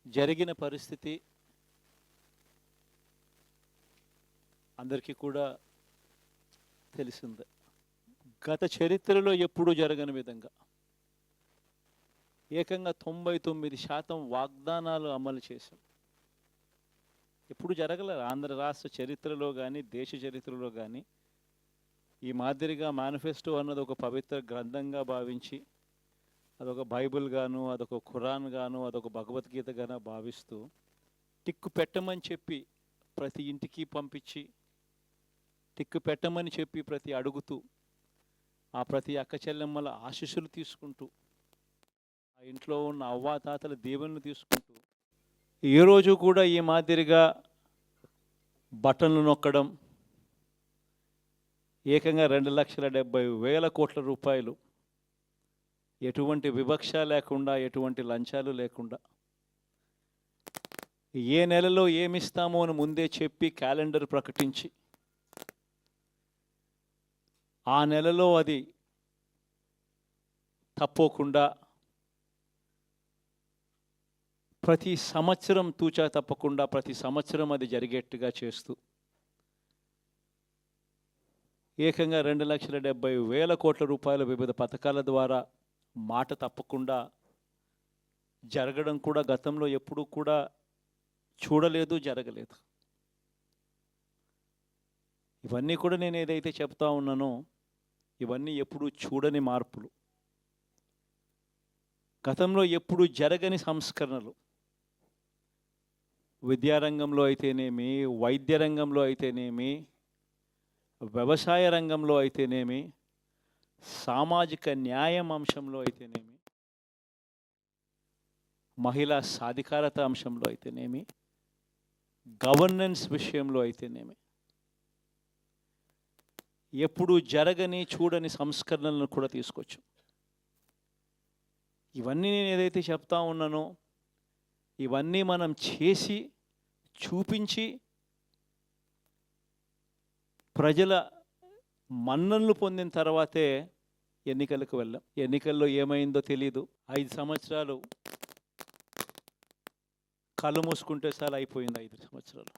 జరిగిన పరిస్థితి అందరికీ కూడా తెలిసిందే. గత చరిత్రలో ఎప్పుడూ జరగని విధంగా ఏకంగా 99% వాగ్దానాలు అమలు చేశాం. ఎప్పుడు జరగలేదు ఆంధ్ర రాష్ట్ర చరిత్రలో కానీ దేశ చరిత్రలో కానీ ఈ మాదిరిగా మేనిఫెస్టో అన్నది ఒక పవిత్ర గ్రంథంగా భావించి అదొక బైబిల్ గాను, అదొక ఖురాన్ గాను, అదొక భగవద్గీత గాను భావిస్తూ టిక్కు పెట్టమని చెప్పి ప్రతి ఇంటికి పంపించి టిక్కు పెట్టమని చెప్పి ప్రతి అడుగుతూ ఆ ప్రతి అక్క చెల్లెమ్మల ఆశీస్సులు తీసుకుంటూ ఆ ఇంట్లో ఉన్న అవ్వాతాతల దీవెనలు తీసుకుంటూ ఏ రోజు కూడా ఈ మాదిరిగా బటన్లు నొక్కడం ఏకంగా 2,70,000 కోట్ల రూపాయలు ఎటువంటి వివక్ష లేకుండా ఎటువంటి లంచాలు లేకుండా ఏ నెలలో ఏమిస్తామో అని ముందే చెప్పి క్యాలెండర్ ప్రకటించి ఆ నెలలో అది తప్పకుండా ప్రతి సంవత్సరం తూచా తప్పకుండా ప్రతి సంవత్సరం అది జరిగేట్టుగా చేస్తూ ఏకంగా 2,70,000 కోట్ల రూపాయల వివిధ పథకాల ద్వారా మాట తప్పకుండా జరగడం కూడా గతంలో ఎప్పుడూ కూడా చూడలేదు, జరగలేదు. ఇవన్నీ కూడా నేను ఏదైతే చెప్తా ఉన్నానో ఇవన్నీ ఎప్పుడూ చూడని మార్పులు, గతంలో ఎప్పుడూ జరగని సంస్కరణలు. విద్యారంగంలో అయితేనేమి, వైద్య రంగంలో అయితేనేమి, వ్యవసాయ రంగంలో అయితేనేమి, సామాజిక న్యాయం అంశంలో అయితేనేమి, మహిళా సాధికారత అంశంలో అయితేనేమి, గవర్నెన్స్ విషయంలో అయితేనేమి ఎప్పుడు జరగని చూడని సంస్కరణలను కూడా తీసుకొచ్చు. ఇవన్నీ నేను ఏదైతే చెప్తా ఉన్నానో ఇవన్నీ మనం చేసి చూపించి ప్రజల మన్ననలు పొందిన తర్వాతే ఎన్నికలకు వెళ్ళాం. ఎన్నికల్లో ఏమైందో తెలీదు. 5 సంవత్సరాలు కళ్ళు మూసుకుంటే సార్ అయిపోయింది. 5 సంవత్సరాలు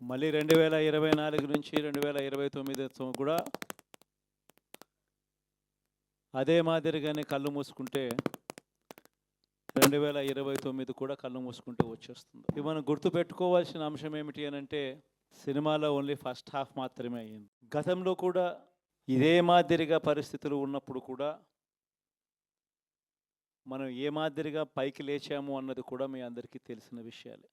మళ్ళీ 2024 నుంచి 2029 కూడా అదే మాదిరిగానే కళ్ళు మూసుకుంటే 2029 కూడా కళ్ళు మూసుకుంటే వచ్చేస్తుంది. ఇవి మనం గుర్తుపెట్టుకోవాల్సిన అంశం ఏమిటి అని అంటే సినిమాలో ఓన్లీ ఫస్ట్ హాఫ్ మాత్రమే అయ్యింది. గతంలో కూడా ఇదే మాదిరిగా పరిస్థితులు ఉన్నప్పుడు కూడా మనం ఏ మాదిరిగా పైకి లేచాము అన్నది కూడా మీ అందరికీ తెలిసిన విషయాలే.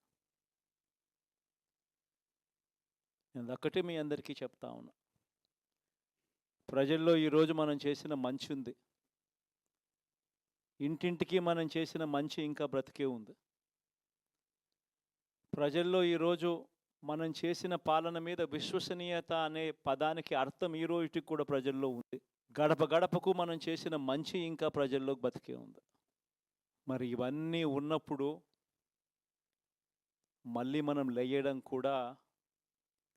నేను ఒక్కటే మీ అందరికీ చెప్తా ఉన్నా, ప్రజల్లో ఈరోజు మనం చేసిన మంచి ఉంది. ఇంటింటికి మనం చేసిన మంచి ఇంకా బ్రతికే ఉంది. ప్రజల్లో ఈరోజు మనం చేసిన పాలన మీద విశ్వసనీయత అనే పదానికి అర్థం ఈ రోజుకి కూడా ప్రజల్లో ఉంది. గడప గడపకు మనం చేసిన మంచి ఇంకా ప్రజల్లో బతికే ఉంది. మరి ఇవన్నీ ఉన్నప్పుడు మళ్ళీ మనం లేయడం కూడా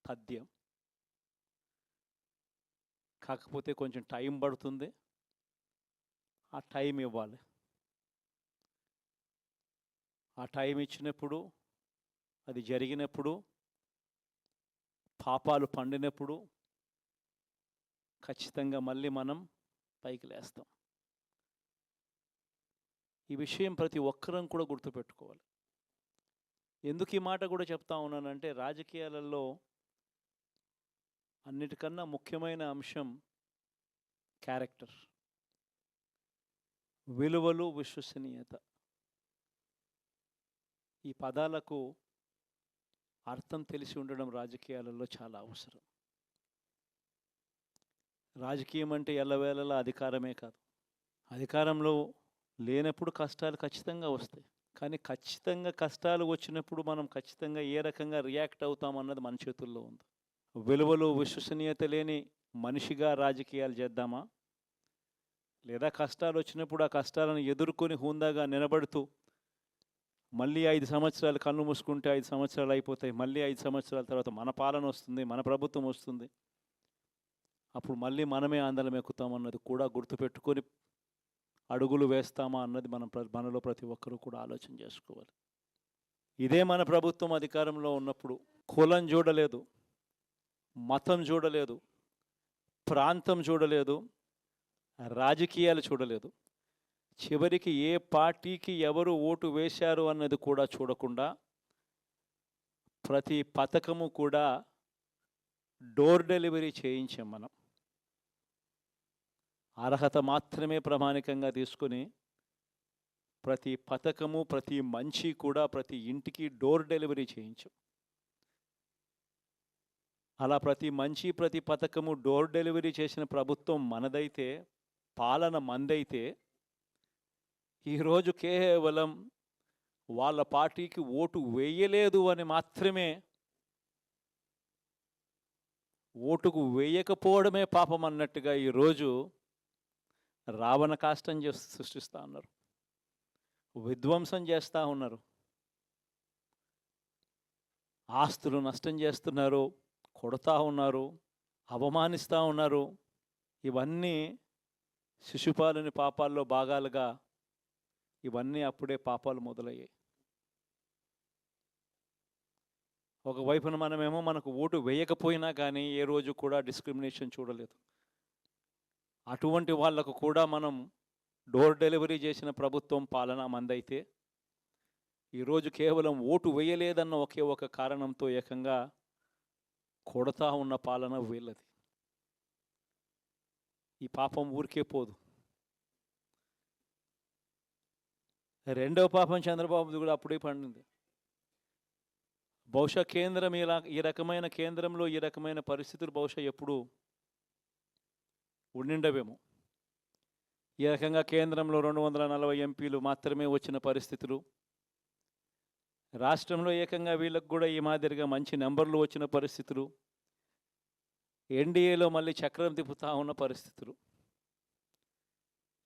తథ్యం. కాకపోతే కొంచెం టైం పడుతుంది, ఆ టైం ఇవ్వాలి. ఆ టైం ఇచ్చినప్పుడు, అది జరిగినప్పుడు, పాపాలు పండినప్పుడు ఖచ్చితంగా మళ్ళీ మనం పైకి లేస్తాం. ఈ విషయం ప్రతి ఒక్కరం కూడా గుర్తుపెట్టుకోవాలి. ఎందుకు ఈ మాట కూడా చెప్తా ఉన్నానంటే రాజకీయాలలో అన్నిటికన్నా ముఖ్యమైన అంశం క్యారెక్టర్, విలువలు, విశ్వసనీయత. ఈ పదాలకు అర్థం తెలిసి ఉండడం రాజకీయాలలో చాలా అవసరం. రాజకీయం అంటే ఎల్లవేళలా అధికారమే కాదు. అధికారంలో లేనప్పుడు కష్టాలు ఖచ్చితంగా వస్తాయి. కానీ ఖచ్చితంగా కష్టాలు వచ్చినప్పుడు మనం ఖచ్చితంగా ఏ రకంగా రియాక్ట్ అవుతామన్నది మన చేతుల్లో ఉంది. విలువలు, విశ్వసనీయత లేని మనిషిగా రాజకీయాలు చేద్దామా, లేదా కష్టాలు వచ్చినప్పుడు ఆ కష్టాలను ఎదుర్కొని హుందాగా నిలబడుతూ మళ్ళీ 5 సంవత్సరాలు కళ్ళు మూసుకుంటే 5 సంవత్సరాలు అయిపోతాయి, మళ్ళీ 5 సంవత్సరాల తర్వాత మన పాలన వస్తుంది, మన ప్రభుత్వం వస్తుంది, అప్పుడు మళ్ళీ మనమే ఆందోళన ఎక్కుతామన్నది కూడా గుర్తుపెట్టుకొని అడుగులు వేస్తామా అన్నది మనలో ప్రతి ఒక్కరూ కూడా ఆలోచన చేసుకోవాలి. ఇదే మన ప్రభుత్వం అధికారంలో ఉన్నప్పుడు కులం చూడలేదు, మతం చూడలేదు, ప్రాంతం చూడలేదు, రాజకీయాలు చూడలేదు. చివరికి ఏ పార్టీకి ఎవరు ఓటు వేశారు అన్నది కూడా చూడకుండా ప్రతి పథకము కూడా డోర్ డెలివరీ చేయించాం మనం. అర్హత మాత్రమే ప్రామాణికంగా తీసుకుని ప్రతి పథకము, ప్రతి మంచి కూడా ప్రతి ఇంటికి డోర్ డెలివరీ చేయించాం. అలా ప్రతి మంచి, ప్రతి పథకము డోర్ డెలివరీ చేసిన ప్రభుత్వం మనదైతే, పాలన మందైతే, ఈరోజు కేవలం వాళ్ళ పార్టీకి ఓటు వేయలేదు అని మాత్రమే, ఓటుకు వేయకపోవడమే పాపం అన్నట్టుగా ఈరోజు రావణ కాష్టం సృష్టిస్తూ ఉన్నారు, విధ్వంసం చేస్తూ ఉన్నారు, ఆస్తులు నష్టం చేస్తున్నారు, కొడతా ఉన్నారు, అవమానిస్తూ ఉన్నారు. ఇవన్నీ శిశుపాలుని పాపాల్లో భాగాలుగా ఇవన్నీ అప్పుడే పాపాలు మొదలయ్యాయి. ఒకవైపున మనమేమో మనకు ఓటు వేయకపోయినా కానీ ఏ రోజు కూడా డిస్క్రిమినేషన్ చూడలేదు. అటువంటి వాళ్లకు కూడా మనం డోర్ డెలివరీ చేసిన ప్రభుత్వం పాలన మందైతే, ఈరోజు కేవలం ఓటు వేయలేదన్న ఒకే ఒక కారణంతో ఏకంగా కొడతా ఉన్న పాలన వీళ్ళది. ఈ పాపం ఊరికే పోదు. రెండవ పాపం చంద్రబాబుది కూడా అప్పుడే పండింది. బహుశా కేంద్రం ఈ రకమైన కేంద్రంలో ఈ రకమైన పరిస్థితులు బహుశా ఎప్పుడు ఉండిండవేమో. ఈ రకంగా కేంద్రంలో 240 ఎంపీలు మాత్రమే వచ్చిన పరిస్థితులు, రాష్ట్రంలో ఏకంగా వీళ్ళకు కూడా ఈ మాదిరిగా మంచి నెంబర్లు వచ్చిన పరిస్థితులు, ఎన్డీఏలో మళ్ళీ చక్రం తిప్పుతా ఉన్న పరిస్థితులు.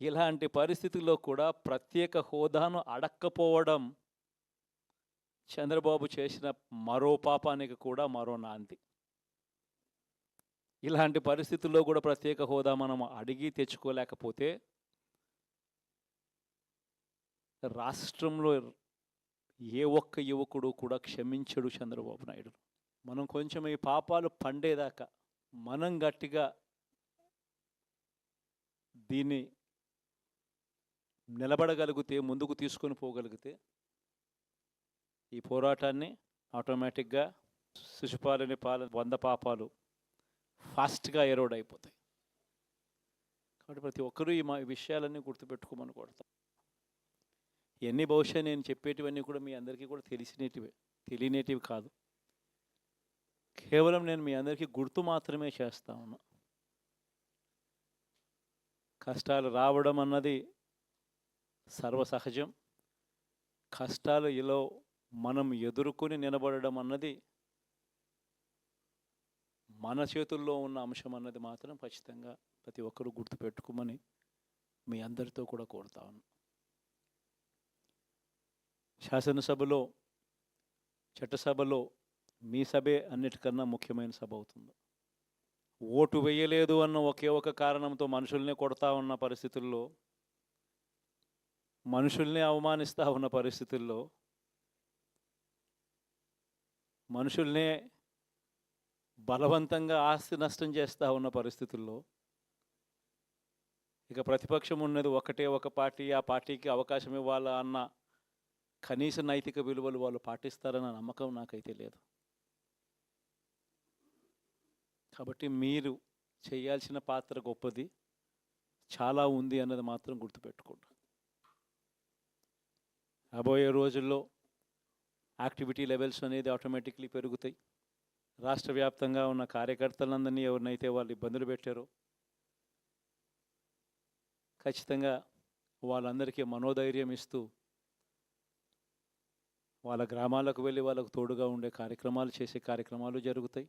ఇలాంటి పరిస్థితుల్లో కూడా ప్రత్యేక హోదాను అడక్కపోవడం చంద్రబాబు చేసిన మరో పాపానికి కూడా మరో నాంది. ఇలాంటి పరిస్థితుల్లో కూడా ప్రత్యేక హోదా మనం అడిగి తెచ్చుకోలేకపోతే రాష్ట్రంలో ఏ ఒక్క యువకుడు కూడా క్షమించడు చంద్రబాబు నాయుడు. మనం కొంచెం ఈ పాపాలు పండేదాకా మనం గట్టిగా దీన్ని నిలబడగలిగితే, ముందుకు తీసుకొని పోగలిగితే ఈ పోరాటాన్ని ఆటోమేటిక్గా శిశుపాలని 100 పాపాలు ఫాస్ట్గా ఎరోడ్ అయిపోతాయి. కాబట్టి ప్రతి ఒక్కరూ ఈ విషయాలన్నీ గుర్తుపెట్టుకోమని కొడతాం. ఇవన్నీ బహుశా నేను చెప్పేటివన్నీ కూడా మీ అందరికీ కూడా తెలియనేటివి కాదు. కేవలం నేను మీ అందరికీ గుర్తు మాత్రమే చేస్తా ఉన్నా. కష్టాలు రావడం అన్నది సర్వసహజం. కష్టాలు ఇలా మనం ఎదుర్కొని నిలబడడం అన్నది మన చేతుల్లో ఉన్న అంశం అన్నది మాత్రం ఖచ్చితంగా ప్రతి ఒక్కరూ గుర్తుపెట్టుకోమని మీ అందరితో కూడా కోరుతా ఉన్నాను. శాసనసభలో, చట్టసభలో మీ సభే అన్నిటికన్నా ముఖ్యమైన సభ అవుతుంది. ఓటు వేయలేదు అన్న ఒకే ఒక కారణంతో మనుషుల్ని కొడతా ఉన్న పరిస్థితుల్లో, మనుషుల్ని అవమానిస్తూ ఉన్న పరిస్థితుల్లో, మనుషుల్నే బలవంతంగా ఆస్తి నష్టం చేస్తూ ఉన్న పరిస్థితుల్లో ఇక ప్రతిపక్షం ఉన్నది ఒకటే ఒక పార్టీ, ఆ పార్టీకి అవకాశం ఇవ్వాలా అన్న కనీస నైతిక విలువలు వాళ్ళు పాటిస్తారన్న నమ్మకం నాకైతే లేదు. కాబట్టి మీరు చేయాల్సిన పాత్ర గొప్పది, చాలా ఉంది అన్నది మాత్రం గుర్తుపెట్టుకోండి. రాబోయే రోజుల్లో యాక్టివిటీ లెవెల్స్ అనేది ఆటోమేటిక్లీ పెరుగుతాయి. రాష్ట్ర వ్యాప్తంగా ఉన్న కార్యకర్తలందరినీ ఎవరినైతే వాళ్ళు ఇబ్బందులు పెట్టారో ఖచ్చితంగా వాళ్ళందరికీ మనోధైర్యం ఇస్తూ వాళ్ళ గ్రామాలకు వెళ్ళి వాళ్ళకు తోడుగా ఉండే కార్యక్రమాలు చేసే కార్యక్రమాలు జరుగుతాయి.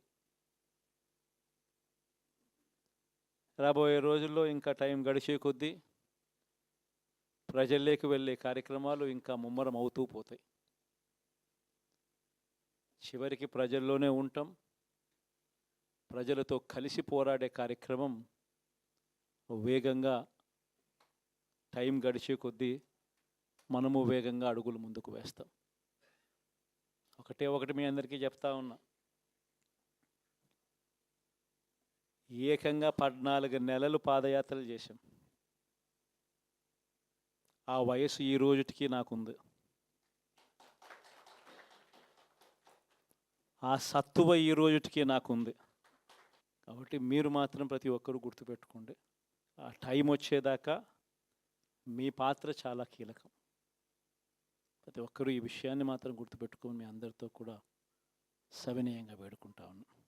రాబోయే రోజుల్లో ఇంకా టైం గడిచే కొద్దీ ప్రజల్లోకి వెళ్ళే కార్యక్రమాలు ఇంకా ముమ్మరం అవుతూ పోతాయి. చివరికి ప్రజల్లోనే ఉంటాం. ప్రజలతో కలిసి పోరాడే కార్యక్రమం వేగంగా టైం గడిచే కొద్దీ మనము వేగంగా అడుగులు ముందుకు వేస్తాం. ఒకటి మీ అందరికీ చెప్తా ఉన్నా, ఏకంగా 14 నెలలు పాదయాత్రలు చేశాం. ఆ వయసు ఈ రోజుటికి నాకుంది. ఆ సత్తువ ఈ రోజుటికి నాకుంది. కాబట్టి మీరు మాత్రం ప్రతి ఒక్కరూ గుర్తుపెట్టుకోండి, ఆ టైం వచ్చేదాకా మీ పాత్ర చాలా కీలకం. ప్రతి ఒక్కరూ ఈ విషయాన్ని మాత్రం గుర్తుపెట్టుకొని మీ అందరితో కూడా సవినయంగా వేడుకుంటా ఉన్నాను.